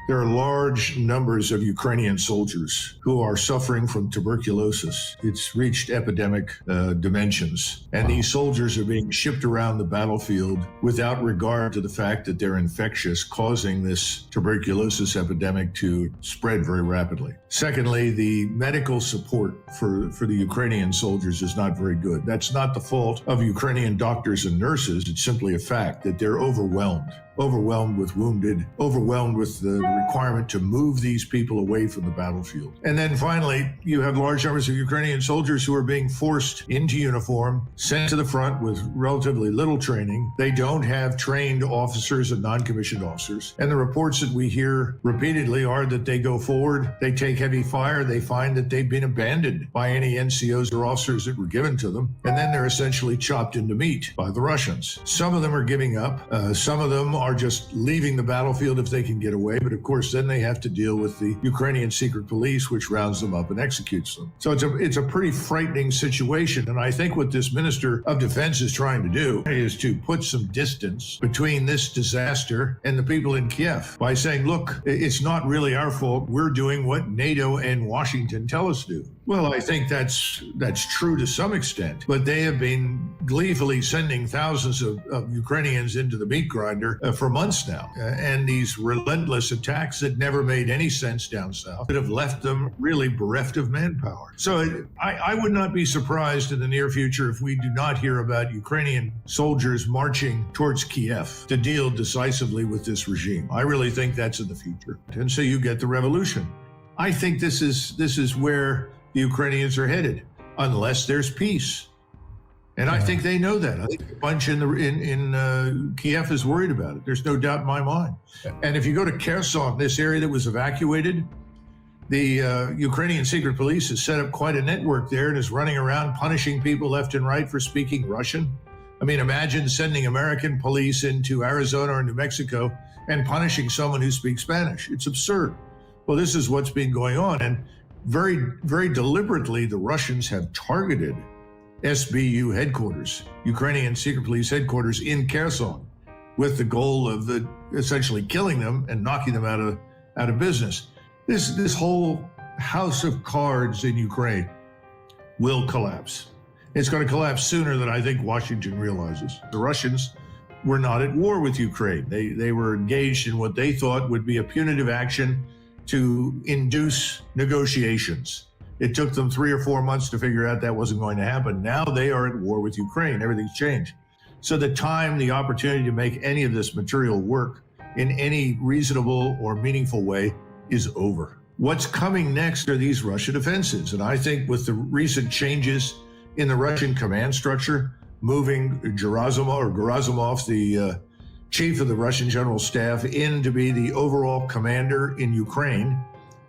There are large numbers of Ukrainian soldiers who are suffering from tuberculosis. It's reached epidemic dimensions. And these soldiers are being shipped around the battlefield without regard to the fact that they're infectious, causing this tuberculosis epidemic to spread very rapidly. Secondly, the medical support for the Ukrainian soldiers is not very good. That's not the fault of Ukrainian doctors and nurses. It's simply a fact that they're overwhelmed with wounded, overwhelmed with the requirement to move these people away from the battlefield. And then finally, you have large numbers of Ukrainian soldiers who are being forced into uniform, sent to the front with relatively little training. They don't have trained officers and non-commissioned officers. And the reports that we hear repeatedly are that they go forward, they take heavy fire, they find that they've been abandoned by any NCOs or officers that were given to them, and then they're essentially chopped into meat by the Russians. Some of them are giving up. Some of them are just leaving the battlefield if they can get away. But of course, then they have to deal with the Ukrainian secret police, which rounds them up and executes them. So it's a pretty frightening situation. And I think what this Minister of Defense is trying to do is to put some distance between this disaster and the people in Kiev by saying, look, it's not really our fault. We're doing what NATO and Washington tell us to do. Well, I think that's true to some extent, but they have been gleefully sending thousands of Ukrainians into the meat grinder for months now. And these relentless attacks that never made any sense down south that have left them really bereft of manpower. So I would not be surprised in the near future if we do not hear about Ukrainian soldiers marching towards Kiev to deal decisively with this regime. I really think that's in the future. And so you get the revolution. I think this is where the Ukrainians are headed, unless there's peace. And I think they know that. I think the bunch in Kiev is worried about it. There's no doubt in my mind. And if you go to Kherson, this area that was evacuated, the Ukrainian secret police has set up quite a network there and is running around punishing people left and right for speaking Russian. I mean, imagine sending American police into Arizona or New Mexico and punishing someone who speaks Spanish. It's absurd. Well, this is what's been going on. And very, very deliberately, the Russians have targeted SBU headquarters, Ukrainian secret police headquarters in Kherson, with the goal of essentially killing them and knocking them out of business. This whole house of cards in Ukraine will collapse. It's going to collapse sooner than I think Washington realizes. The Russians were not at war with Ukraine. They were engaged in what they thought would be a punitive action to induce negotiations. It took them 3 or 4 months to figure out that wasn't going to happen. Now they are at war with Ukraine. Everything's changed. So the opportunity to make any of this material work in any reasonable or meaningful way is over. What's coming next are these Russian offensives. And I think with the recent changes in the Russian command structure, moving Gerasimov, the chief of the Russian General Staff, in to be the overall commander in Ukraine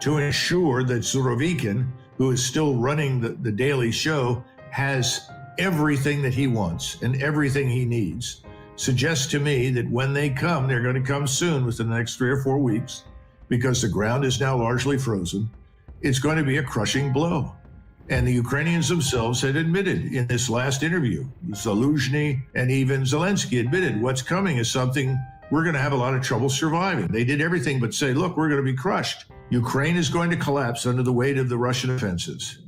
to ensure that Surovikin, who is still running the daily show, has everything that he wants and everything he needs, suggests to me that when they come, they're going to come soon within the next 3 or 4 weeks, because the ground is now largely frozen. It's going to be a crushing blow. And the Ukrainians themselves had admitted in this last interview, Zaluzhny and even Zelensky admitted what's coming is something we're going to have a lot of trouble surviving. They did everything but say, look, we're going to be crushed. Ukraine is going to collapse under the weight of the Russian offensives.